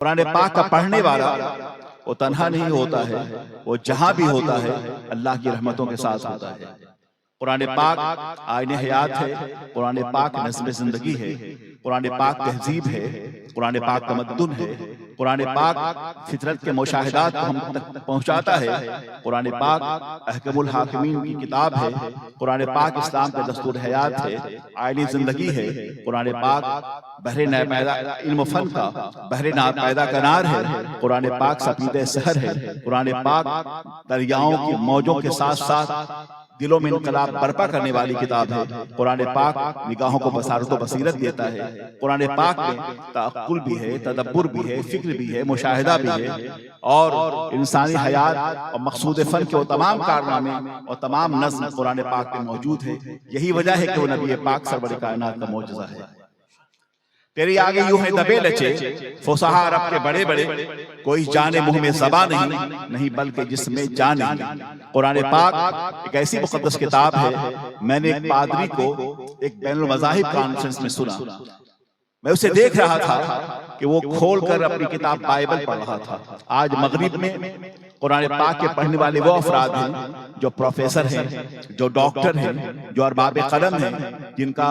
قرآن پاک کا پڑھنے والا وہ تنہا نہیں ہوتا ہے، وہ جہاں بھی ہوتا ہے اللہ کی رحمتوں کے ساتھ ہوتا ہے۔ قرآن پاک آئین حیات ہے، قرآن پاک نظم زندگی ہے، قرآن پاک تہذیب ہے، قرآن پاک تمدن ہے، قرآن پاک فطرت کے مشاہدات کو ہم تک پہنچاتا ہے، قرآن پاک احکم الحاکمین کی کتاب ہے، قرآن پاک اسلام کا دستور حیات ہے، آئین زندگی ہے، قرآن پاک بحر نئے پیدا علم و فن کا بحر نئے پیدا کنار ہے، قرآن پاک سفید سحر ہے، قرآن پاک دریاؤں کی موجوں کے ساتھ ساتھ دلوں میں انقلاب برپا کرنے والی کتاب ہے، قرآن پاک نگاہوں کو بصارت و بصیرت دیتا ہے، قرآن پاک میں تعقل بھی ہے، تدبر بھی ہے، فکر بھی ہے، مشاہدہ بھی ہے، اور انسانی حیات اور مقصود فن کے وہ تمام کارنامے اور تمام نظم قرآن پاک میں موجود ہے۔ یہی وجہ ہے کہ وہ نبی پاک سرور کائنات کا معجزہ ہے۔ تیری آگے یوں ہے دبے لچے فصحا عرب کے بڑے بڑے، کوئی جانے منہ میں زبان نہیں بلکہ جس میں جان نہیں۔ قرآن پاک ایک ایسی مقدس کتاب ہے، میں نے ایک پادری کو ایک بین المذاہب کانفرنس میں سنا، میں اسے دیکھ رہا تھا کہ وہ کھول کر اپنی کتاب بائبل پڑھ رہا تھا۔ آج مغرب میں قرآن پاک کے پڑھنے والے وہ افراد ہیں جو پروفیسر ہیں، جو ڈاکٹر ہیں، جو ارباب قلم ہیں، جن کا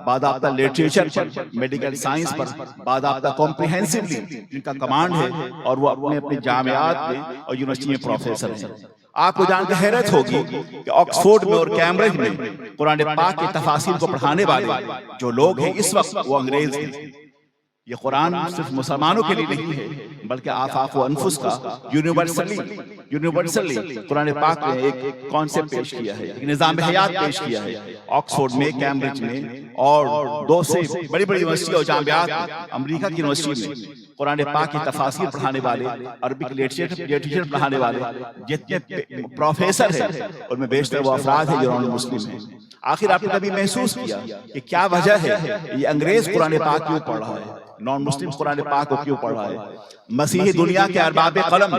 باضابطہ لٹریچر پر، میڈیکل سائنس پر باضابطہ کمپریہنسولی جن کا کمانڈ ہے، اور وہ اپنے جامعات میں اور یونیورسٹی میں پروفیسر ہیں۔ آپ کو جان کے حیرت ہوگی کہ آکسفورڈ میں اور کیمبرج میں قرآن پاک کے تفاسیر کو پڑھانے والے جو لوگ ہیں اس وقت وہ انگریز ہیں۔ یہ قرآن صرف مسلمانوں کے لیے نہیں ہے بلکہ آفاق و انفس کا یونیورسلی قرآن پاک نے ایک کانسیپٹ پیش کیا ہے، ایک نظام حیات پیش کیا ہے۔ آکسفورڈ میں، کیمبرج میں اور دو سے بڑی بڑی یونیورسٹی اور جامعات میں، امریکہ کی یونیورسٹی میں قرآن پاک کی تفاسیر پڑھانے والے، عربک لٹریچر پڑھانے والے جتنے پروفیسر ہیں ان میں بیشتر وہ افراد ہیں جو نان مسلم ہیں۔ آخر آپ نے کبھی محسوس کیا کہ کیا وجہ ہے یہ انگریز قرآن پاک کیوں پڑھ رہا ہے، نان مسلم قرآن پاک کو کیوں پڑھ رہا ہے، مسیحی دنیا کے ارباب قلم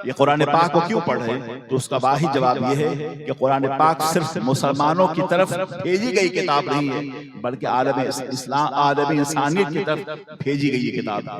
یہ قرآن پاک کو کیوں پڑھ رہے ہیں؟ تو اس کا واحد جواب یہ ہے کہ قرآن پاک صرف مسلمانوں کی طرف بھیجی گئی کتاب نہیں ہے بلکہ عالم اسلام، عالم انسانیت کی طرف بھیجی گئی یہ کتاب ہے۔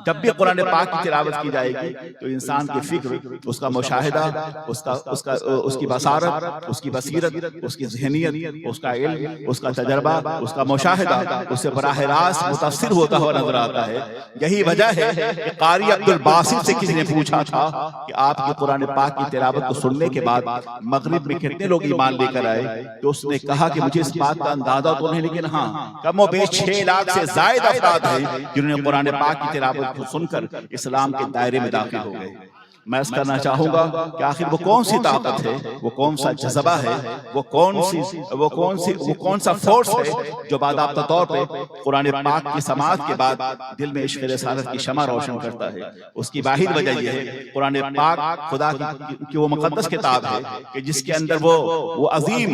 جب بھی قرآن پاک کی تلاوت کی جائے گی تو انسان کی فکر، اس کا مشاہدہ، اس کی بصارت، اس کی بصیرت، اس کی ذہنیت، اس کا علم، اس کا تجربہ، اس کا مشاہدہ اس سے براہ راست متاثر ہوتا ہوا نظر آتا ہے۔ یہی وجہ ہے کہ قاری عبد الباسط سے کسی نے پوچھا تھا کہ آپ کی قرآن پاک کی تلاوت کو سننے کے بعد مغرب میں کتنے لوگ ایمان لے کر آئے؟ تو اس نے کہا کہ مجھے اس بات کا اندازہ تو نہیں، لیکن ہاں کم و بیش 6 لاکھ سے زائد افراد ہیں جنہوں نے قرآن پاک کی تلاوت کو سن کر اسلام کے دائرے میں داخل ہو گئے۔ میں اس کرنا چاہوں گا کہ آخر وہ کون سی طاقت ہے، وہ کون سا جذبہ ہے، وہ کون سا فورس ہے جو باضابطہ طور پہ قرآن پاک کی سماعت کے بعد دل میں عشق رسالت کی شمع روشن کرتا ہے۔ اس کی واحد وجہ یہ ہے قرآن پاک خدا کی وہ مقدس کتاب ہے کہ جس کے اندر وہ عظیم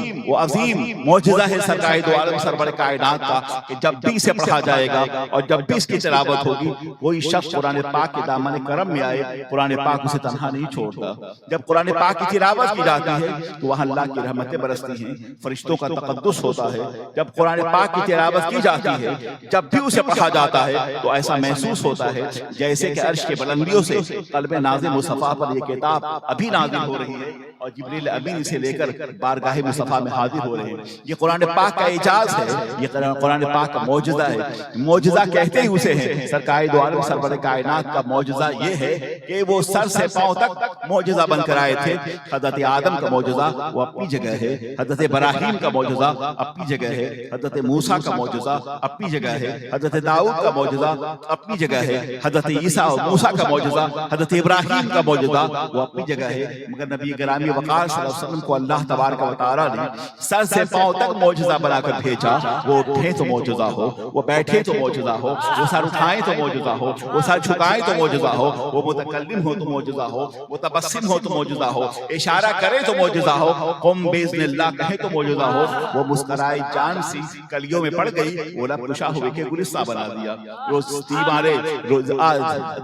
معجزہ ہے سرکار دو عالم سرور کائنات کا کہ جب بھی اسے پڑھا جائے گا اور جب بھی اس کی تلاوت ہوگی کوئی شخص قرآن پاک کے دامن کرم میں آئے قرآن پاک اسے تنہا نہیں چھوڑتا۔ جب قرآن پاک کی تلاوت کی جاتی ہے تو وہاں اللہ کی رحمتیں برستی ہیں، فرشتوں کا تقدس ہوتا ہے۔ جب قرآن پاک کی تلاوت کی جاتی ہے، جب بھی اسے پڑھا جاتا ہے تو ایسا محسوس ہوتا ہے جیسے کہ عرش کے بلندیوں سے قلب نازل مصطفیٰ پر یہ کتاب ابھی نازل ہو رہی ہے اور جبریل امین اسے لے کر بارگاہ مصطفیٰ میں حاضر ہو رہے ہیں۔ یہ قرآن پاک کا اعجاز ہے، یہ قرآن پاک کا معجزہ ہے۔ معجزہ کہتے ہی اسے ہیں، سرکار دو عالم سرور کائنات کا معجزہ یہ ہے کہ وہ سر سے پاؤں تک معجزہ بن کر آئے تھے۔ حضرت آدم کا معجزہ وہ اپنی جگہ ہے، حضرت ابراہیم کا معجزہ اپنی جگہ ہے، حضرت موسیٰ کا معجزہ اپنی جگہ ہے، حضرت داؤد کا معجزہ اپنی جگہ ہے، حضرت عیسیٰ اور موسیٰ کا معجزہ، حضرت ابراہیم کا معجزہ وہ اپنی جگہ ہے۔ مگر نبی گرامی وقار صلی اللہ علیہ وسلم کو اللہ تبارک و تعالیٰ نے سر سے پاؤں تک معجزہ بنا کر بھیجا۔ وہ اٹھیں تو معجزہ ہو، وہ بیٹھے تو معجزہ ہو، وہ سر اٹھائیں تو معجزہ ہو، وہ سر جھکائیں تو معجزہ ہو، وہ متکلم ہو تو معجزہ ہو، وہ تبسم ہو تو معجزہ ہو، اشارہ کرے تو معجزہ ہو، قم باذن اللہ کہے تو معجزہ ہو، وہ مسکرائے جان سی کلیوں میں پڑ گئی، وہ لب کشا ہوئے کہ گلستہ بنا دیا۔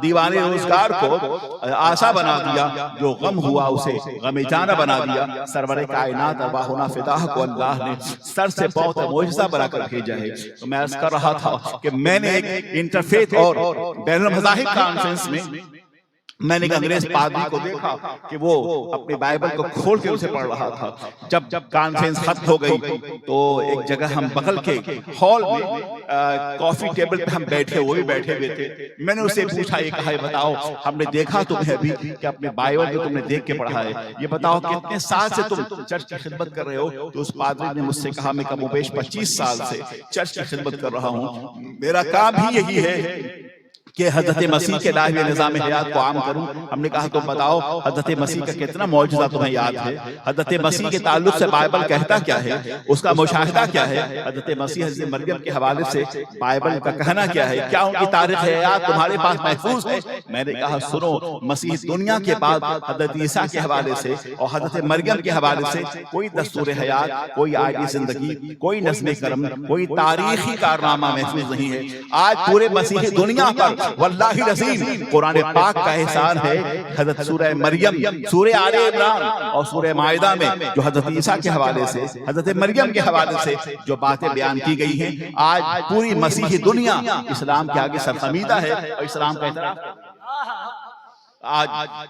دیوانے روزگار کو آسا بنا دیا، جو غم ہوا اسے غم ٹھکانہ بنا دیا. سرور کائنات ارواحنا فداہ کو اللہ نے سر سے پاؤں تک معجزہ بنا کر بھیجا ہے. تو میں عرض کر رہا تھا کہ میں نے ایک انٹرفیتھ اور بین المذاہب کانفرنس میں میں نے ایک انگریز پادری کو دیکھا کہ وہ اپنے بائبل کو کھول کے اسے پڑھ رہا تھا. جب کانفرنس ختم ہو گئی تو ایک جگہ ہم بغل کے ہال میں کافی ٹیبل پہ ہم بیٹھے, وہ بھی بیٹھے ہوئے تھے. میں نے اسے پوچھا, یہ کہا, یہ بتاؤ ہم نے دیکھا تمہیں ابھی کہ اپنے بائبل کو تم نے دیکھ کے پڑھا ہے, یہ بتاؤ کتنے سال سے تم چرچ کی خدمت کر رہے ہو؟ تو اس پادری نے مجھ سے کہا, میں کم و بیش 25 سال سے چرچ کی خدمت کر رہا ہوں, میرا کام ہی یہی ہے کہ حضرت مسیح کے لائے ہوئے نظام حیات کو عام کروں. ہم نے کہا تم بتاؤ حضرت مسیح کا کتنا معجزہ تمہیں یاد ہے؟ حضرت مسیح کے تعلق سے بائبل کہتا کیا ہے, اس کا مشاہدہ کیا ہے؟ حضرت مسیح حضرت مریم کے حوالے سے بائبل کا کہنا کیا ہے؟ کیا ان کی تاریخ حیات تمہارے پاس محفوظ ہے؟ میں نے کہا سنو, مسیح دنیا کے بعد حضرت عیسیٰ کے حوالے سے اور حضرت مریم کے حوالے سے کوئی دستور حیات, کوئی آئیڈی زندگی, کوئی نظم کرم, کوئی تاریخی کارنامہ محفوظ نہیں ہے. آج پورے مسیحی دنیا پر واللہ العظیم قرآن پاک کا احسان ہے. حضرت سورہ مریم, سورہ آل عمران اور سورہ مائدہ میں جو حضرت عیسیٰ کے حوالے سے, حضرت مریم کے حوالے سے جو باتیں بیان کی گئی ہیں, آج پوری مسیحی دنیا اسلام کے آگے سرخمیدہ ہے اور اسلام کا احترام. آج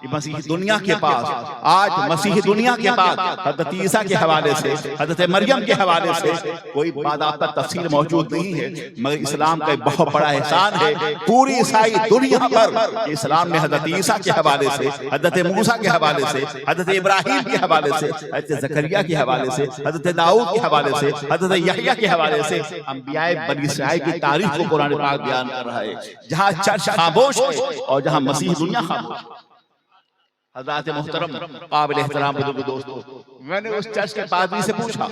مسیحی دنیا کے پاس, آج مسیحی دنیا کے پاس حضرت عیسیٰ کے حوالے سے, حضرت مریم کے حوالے سے کوئی باضابطہ تفسیر موجود نہیں ہے, مگر اسلام کا ایک بہت بڑا احسان ہے پوری عیسائی دنیا پر. اسلام میں حضرت عیسیٰ کے حوالے سے, حضرت موسیٰ کے حوالے سے, حضرت ابراہیم کے حوالے سے, حضرت زکریا کے حوالے سے, حضرت داؤد کے حوالے سے, حضرت یحییٰ کے حوالے سے انبیاء بنی اسرائیل کی تاریخ کو قرآن پاک بیان کر رہا ہے. جہاں چرچ خاموش ہے اور جہاں مسیحی دنیا خاموش. حضرات محترم قابل احترام بزرگ دوستو, میں نے اس چرچ کے پادری سے پوچھا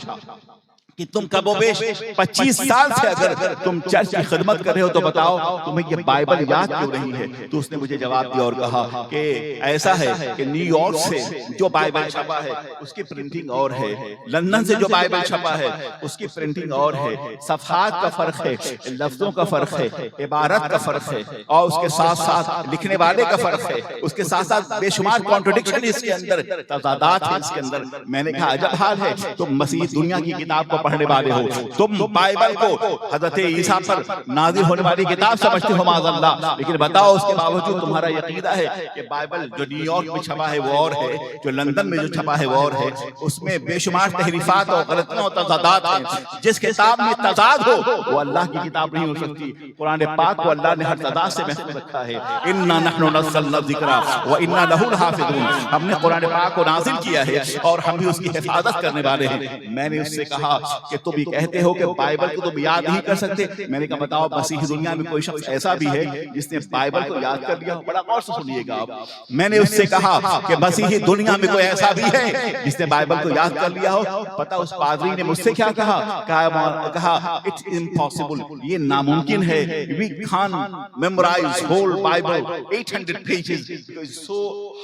کہ تم کم و بیش 25 سال سے اگر تم چرچ کی خدمت کر رہے ہو تو بتاؤ تمہیں یہ بائبل یاد کیوں نہیں ہے؟ تو اس نے مجھے جواب دیا اور کہا کہ ایسا ہے کہ نیو یارک سے جو بائبل چھپا ہے اس کی پرنٹنگ اور ہے, لندن سے جو بائبل چھپا ہے اس کی پرنٹنگ اور ہے, صفحات کا فرق ہے, لفظوں کا فرق ہے, عبارت کا فرق ہے, اور اس کے ساتھ ساتھ لکھنے والے کا فرق ہے, اس کے ساتھ ساتھ بے شمار کانٹرڈکشن اس کے اندر, تضادات ہیں اس کے اندر. میں نے کہا عجب حال ہے, تم مسیح دنیا کی کتاب کو پڑھنے والے ہو, تم بائبل کو حضرت عیسیٰ پر نازل ہونے والی کتاب سمجھتے ہو معاذ اللہ, لیکن بتاؤ اس کے باوجود تمہارا عقیدہ ہے کہ بائبل جو نیو یارک میں چھپا ہے وہ اور ہے, جو لندن میں جو چھپا ہے وہ اور ہے, اس میں بے شمار تحریفات اور غلطیاں اور تضادات ہیں. جس کتاب میں تضاد ہو وہ اللہ کی کتاب نہیں ہو سکتی. قرآن پاک کو اللہ نے ہر تضاد سے محفوظ رکھا ہے. انا نحن نزلنا الذکر وانا لہ لحافظون, ہم نے قرآن پاک کو نازل کیا ہے اور ہم بھی اس کی حفاظت کرنے والے ہیں. میں نے اس سے کہا کہ تم یہ کہتے ہو کہ بائبل کو تم یاد نہیں کر سکتے. میں نے کہا بتاؤ مسیحی دنیا میں کوئی شخص ایسا بھی ہے جس نے بائبل کو یاد کر لیا؟ بڑا غور سے سنیے گا آپ. میں نے اس سے کہا کہ مسیحی دنیا میں کوئی ایسا بھی ہے جس نے بائبل کو یاد کر لیا ہو؟ پتہ اس پادری نے مجھ سے کیا کہا؟ کہا اٹس امپاسبل, یہ ناممکن ہے. We can memorise whole Bible 800 pages, so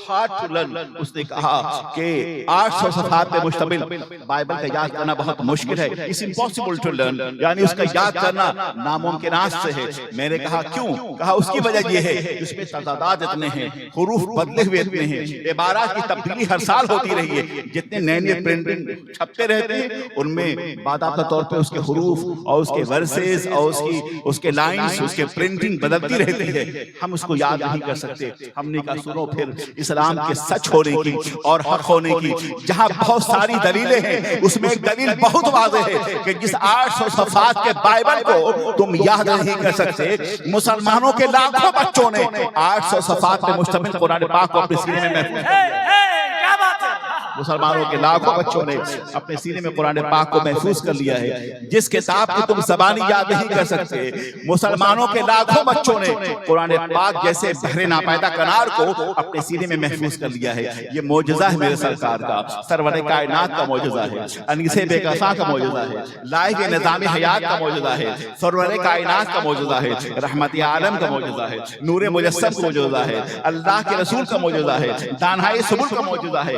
hard to learn. اس نے کہا کہ 800 صفحات پہ مشتمل بائبل کا یاد کرنا بہت مشکل ہے. It's impossible to learn, یعنی اس کا یاد کرنا ناممکنات سے ہے. میں نے کہا کیوں؟ کہا اس کی وجہ یہ ہے اس میں تضادات اتنے ہیں, حروف بدلے ہوئے اتنے ہیں, عبارات کی تبدیلی ہر سال ہوتی رہی ہے. جتنے نئے نئے پرنٹنگ چھپتے رہتے ہیں ان میں باضابطہ طور پہ اس کے حروف اور اس کے ورسز اور اس کے لائنز, اس کے پرنٹنگ بدلتی رہتی ہے. ہم اس کو یاد نہیں کر سکتے. ہم نے کہا سنو پھر اسلام کے سچ ہونے کی اور حق ہونے کی جہاں بہت ساری دلیلیں ہیں, اس میں ایک دلیل بہت واضح ہے کہ جس 800 صفحات کے بائبل کو تم یاد نہیں کر سکتے, مسلمانوں کے لاکھوں بچوں نے 800 صفحات پہ مشتمل قرآن پاک کو اپنے سینے میں محفوظ کر لیا. مسلمانوں کے لاکھوں بچوں نے اپنے سینے میں قرآن پاک کو محفوظ کر لیا ہے. جس کتاب کو تم زبانی یاد نہیں کر سکتے, مسلمانوں کے لاکھوں بچوں نے قرآن پاک جیسے بحر ناپیدا کنار کو اپنے سینے میں محفوظ کر لیا ہے. یہ معجزہ ہے میرے سرکار کا, سرور کائنات کا معجزہ ہے, انیس بے کفا کا معجزہ ہے, لائے نظام حیات کا معجزہ ہے, سرور کائنات کا معجزہ ہے, رحمت عالم کا معجزہ ہے, نور مجسم کا معجزہ ہے, اللہ کے رسول کا معجزہ ہے, دانہائے سبل کا معجزہ ہے,